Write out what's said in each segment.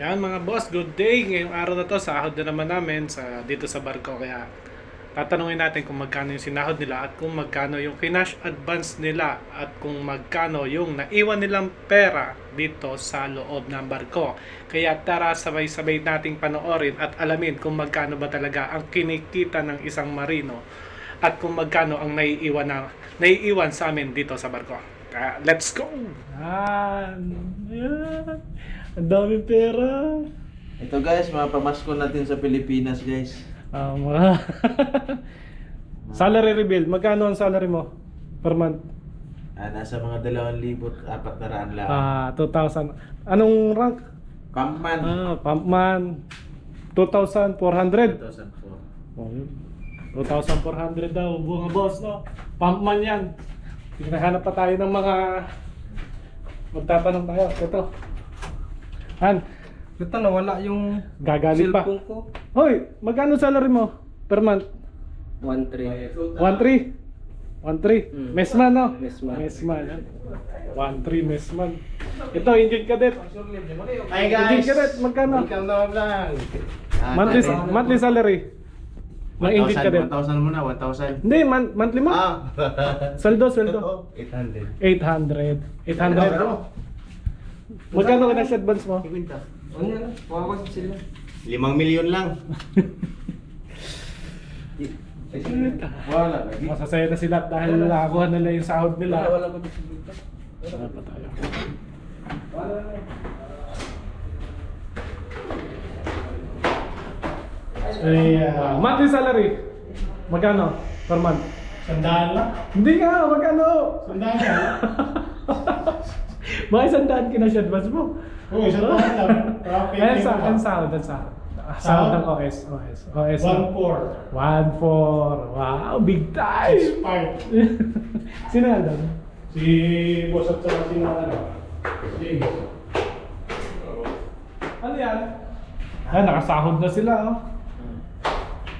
Yan mga boss, good day. Ngayong araw na to, sahod na naman namin dito sa barko. Kaya tatanungin natin kung magkano yung sinahod nila at kung magkano yung kinash advance nila at kung magkano yung naiwan nilang pera dito sa loob ng barko. Kaya tara sabay-sabay nating panoorin at alamin kung magkano ba talaga ang kinikita ng isang marino at kung magkano ang naiiwan sa amin dito sa barko. Kaya let's go! Yan. Ang dami pera. Ito guys, mga pamasko natin sa Pilipinas guys. Mga salary reveal. Magkano ang salary mo per month? Nasa mga 2,400 lang. 2,000. Anong rank? Pampman. Pumpman. 2,400. 2004. Oh, yun. 2,400 daw. Mga boss, no? Pumpman yan. Hinahanap pa tayo ng mga magtatanong tayo. Ito. Ito nawala yung Gagalit pa. cellphone ko. Hoy, magkano salary mo per month? 1.3. 1,300? 1,300? Mesman, no? Mesman. Mesman, yan. 1,300 mesman. Ito, engine cadet. Hi Engine cadet, magkano? Welcome na lang. Monthly salary ng engine cadet. 1,000 muna, 1,000. Hindi, monthly mo? Sweldo. 800. 800. 800. Magkano ka na advance mo? Ano yan? Kawawa sila. 5 milyon lang. Wala lagi. Masasaya na sila dahil nakakuha nila yung sahod nila. Wala ko dito. Wala pa tayo. Monthly salary. Magkano per month? Sandaan lang? Hindi nga, magkano? Sandaan lang? Mga sandaan kinash advance mo. Oo, sandaan lang. Ayan sahod. Sahod ng OS. 1-4. 1,400. Wow, big time! 6-5. Sino yan doon? Si boss at saka si ano? James. Ano yan? Ah, nakasahod na sila, oh.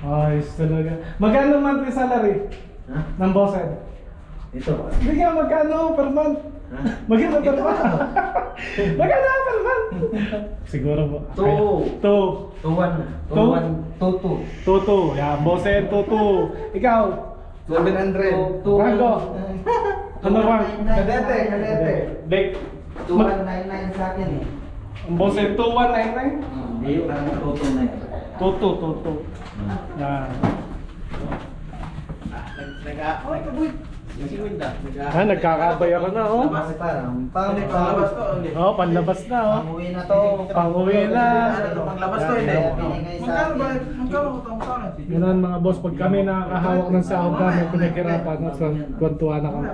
Ayos talaga. Magkano monthly salary? Ha? Ng bossen? Ito. Hindi nga, magkano per month? Magkano per month? Magkano per month? Siguro po. Two. 2. 2-1. 2-2. 2. Yan, bossen, 2. Ikaw? 700. Rango? Ano rank? Kadete. Dek. 2199 sa akin eh. Ang bossen, 2199? Hindi yung tuto na yun. 2. Yan. Nagkakabayaran na, oh. Kasi parang Panglabas to. Oh, panlabas na, oh. Panguwi na to. Pang-uwi na. Panglabas to, Yan, hindi. yan. Binigay sa Magkano ba? akin. Magkano utang sa akin? Ganun mga boss, pag kami nakakahawak ng sahod namin, pinaghirapan at kwantuhan na kami.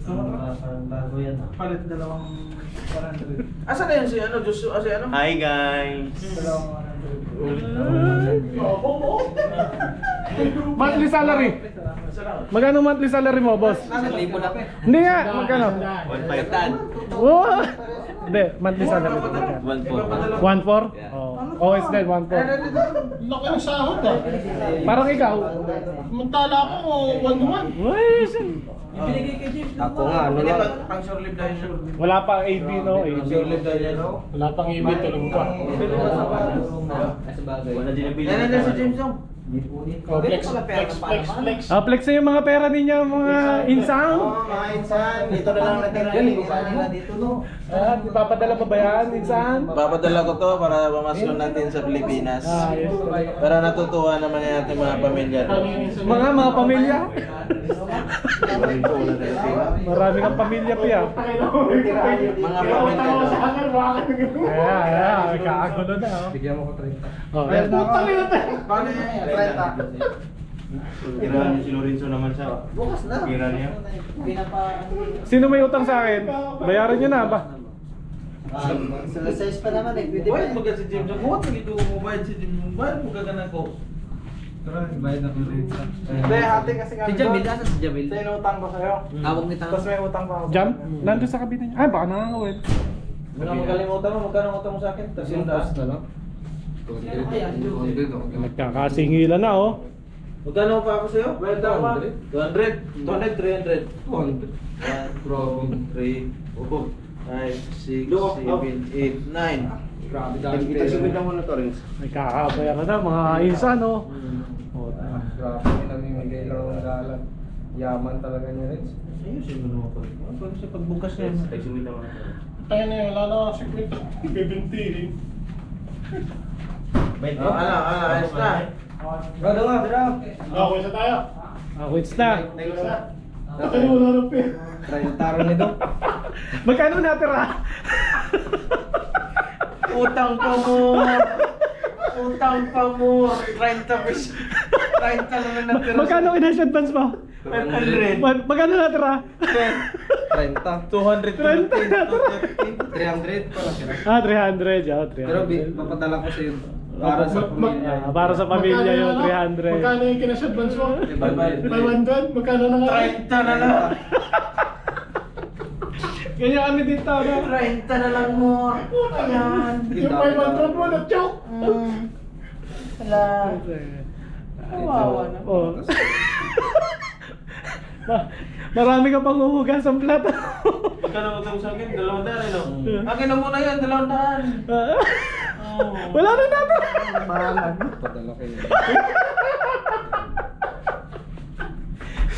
Parang bago yan ah. Palit 2,400. Asa na yun si ano? Joshua, si ano? Hi guys! Monthly salary. Magkano monthly salary mo, boss? 1,000 na pa eh. Hindi nga, magkano? 1.5 Oh! Hindi, monthly salary. 1.4 1,400? Oh. OS din, 1,400. Laki ng sahod ah. Parang ikaw. Mantala ako 1-1. Uy, Ako nga, ano Hindi lang. ba? Pang sure live dahil sure. wala pa AB, no? AB. Sure live dahil yan. Wala pang AB, tulog pa. Sa bagay. Wala din ang Yan na si James Dong. Oh, flex. Flex na yung mga pera ninyo, mga insang. Oo, mga insan. Dito na lang natira Yan, yun. iba nila dito no. Ipapadala pa ba yan, insang? Papadala ko to para pamasko natin sa Pilipinas. Yes. Para natutuwa naman yung ating mga pamilya. Mga pamilya. Marami kang pamilya pa yan. Mga pamilya. Ayan, kakagulo na, oh. Bigyan mo ko 30. Oh, yan. Paano yan? 30. Kira niya si Lorenzo naman sa Bukas na. kira niya. Sino may utang sa akin? Bayaran nyo na ba? Sa size pa naman eh. Pwede Bayad mo ka si James Dong. Huwag mo mo bayad si James Dong. Bayad mo ka ganang ko. bayad na ko dito. Hindi, hati kasi kami. Si Jamil, asan si Jamil? Sa inutang ko sa'yo. Tawag ni Tapos may utang pa ako. Jam? Nandun sa kabina niya. Ay, baka nangangawin. Wala magkalimutan mo. Magkano ang utang mo sa akin? Tapos yung taas. na lang. Nagkakasingilan na, oh. Magkano pa ako sa'yo? Bayad daw pa. 200. 200, 300. 200. 1, 2, 3, 4, 5, 6, 7, 8, 9. Grabe dahil Kita-sumit mo na to, Renz. May kakabayaran na mga insan, no? Oh, Grabe yung namimigay lang ng galang. Yaman talaga ni Renz. Ayusin mo naman po. Ano sa pagbukas niya? Kita-sumit mo na. Tayo na yun, wala na kasi kwento. Ibibinti. Ayos na. Brado nga, bro. Okay, sa tayo. quits na. Tayo wala ng pera. Try yung taro nito. Magkano natira? Utang pa mo. Utang pa mo. 30 pesos. 30 lang na natira. Magkano cash advance mo? 500. Magkano natira? 30. 200. 300 pala sila. 300. Yeah, 300. Pero papadala ko sa'yo. Para sa pamilya. Para sa pamilya yung Magkano 300. Magkano yung kinash advance mo? 500. 500? Magkano na nga? 30 na lang. Ganyan kami dito, no? 30 na lang mo. Ayan. Yung 500 mo na choke. Wala. Kawawa na. Oh. Marami ka pang huhugas ang plato. Magkano utang sa akin? 200, no? Akin na muna yan, 200. Wala na natin. Mahalan. Papadala kayo.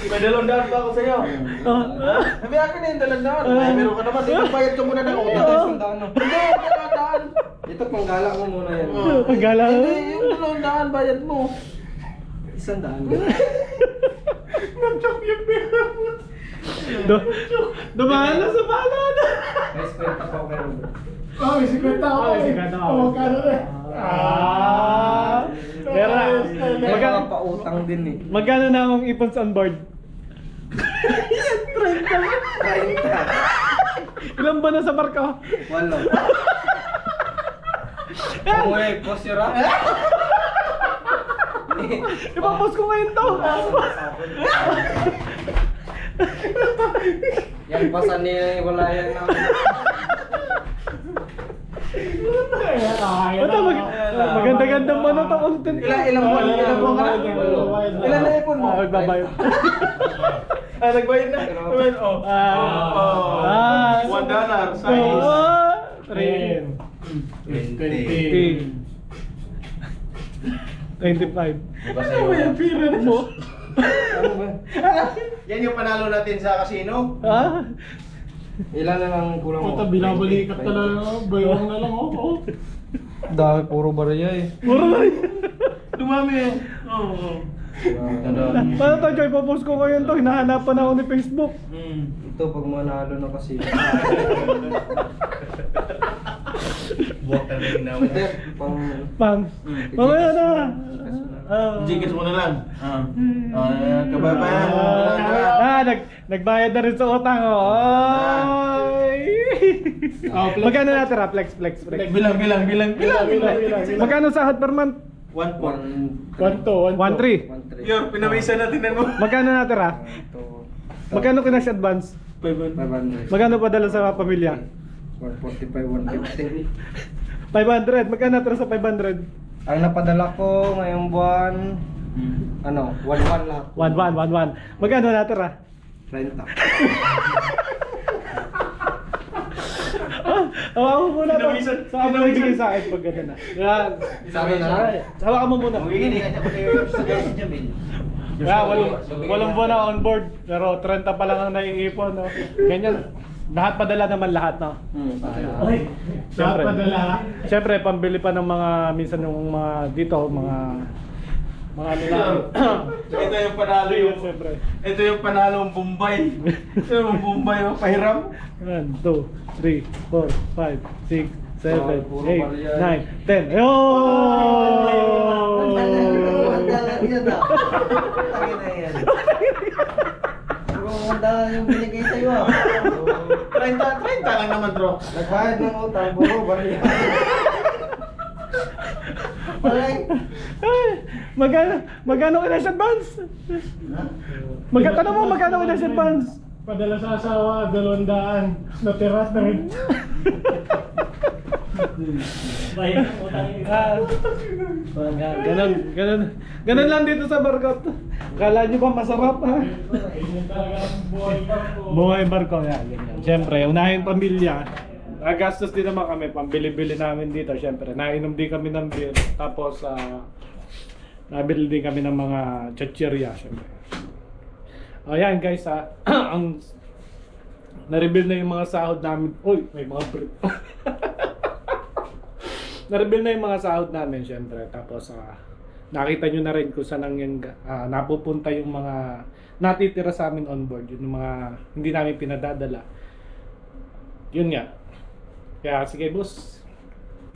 May 200 ba ako sa'yo? Sabi akin na yung 200. Ay, meron ka naman. Dito bayad ka muna ng utang. Hindi, 200. Ito panggala mo muna yan. Paggala. Hindi, yung 200 bayad mo. 100. Na-choke yung pera mo. Dumaan na sa palad. Guys, kwenta pa ako kay Robert. Oh, may 50 ako. Oh, may 50 ako. Oh, magkano na? Pero May mga pautang din eh. magkano na akong ipon sa onboard? 30. Ilan ba na sa barko? Walo. Umuwi, post your up. Ipapost ko ngayon to. Yan pasan niya yung walayan namin. Ito, maganda-ganda mo na to content. Ilang buwan ka na? Ilan na ipon mo? Magbabayad. Nagbayad na? Oh. $1 size. 3 20. 25. Ano ba yung pira mo? Ano ba? Yan yung panalo natin sa casino. Ha? Ilan na lang kulang Puta, binabalikat talaga. Bayong na lang ako. Dahil puro barya eh. Puro ba? Dumami eh. Oo. Paano to, Joy? Ipapost ko ngayon to. Hinahanapan ako ni Facebook. Ito pag manalo na kasi. Water ring na. Ito, pang... Pang. Mamaya na. Jigas mo na lang. Kababayan. Nagbayad na rin sa utang. Ay! Magkano natira? Flex. Bilang. Magkano sahod per month? 1 point. 1-3. 1-3. Yor, pinawisan natin na mo. Magkano natira? Ito, Magkano kinash advance? 500. Magkano padala sa pamilya? 145, 150. 500. Magkano natira sa 500? Ang napadala ko ngayong buwan, ano, 1-1 lahat. 1-1. Magkano natira? 30. Hawakan mo muna to. Saka mo nagbigay sa akin pag gano'n na. Yan. Sabi na. Hawakan mo muna. Magiging ka sa Jamil. Walang buwan na on board. Pero 30 pa lang ang naiipon. No? Ganyan. Lahat padala naman lahat. No? Lahat padala. Siyempre, pambili pa ng mga, minsan yung mga dito, mga ano lang. Ito yung panalo yung... Siyempre. Ito yung panalo ng Bombay. Ito yung Bombay yung pahiram. 1, 2, 3, 4, 5, 6, 7, 8, 9, 10. Yo! Yung binigay sa'yo 30 lang naman, bro. Nagbayad ng utang, puro barya. Magkano ka na sa advance? Tanong mo, magkano ka na sa advance? Padala sa asawa, 200. Natira na rin. Ganun lang dito sa barkot. Kala nyo ba masarap ha? Ganyan talaga ang buhay ko. Buhay barko yan. Siyempre, unahin pamilya. Nagastos din naman kami, pambili-bili namin dito, syempre. Nainom din kami ng beer, tapos nabili din kami ng mga chichirya, syempre. Ayan guys, ang na-reveal na yung mga sahod namin. Uy, may mga brief. Na-reveal na yung mga sahod namin, syempre. Tapos, nakita nyo na rin kung saan napupunta yung mga natitira sa amin on board. Yung mga hindi namin pinadadala. Yun nga. Kaya, sige boss.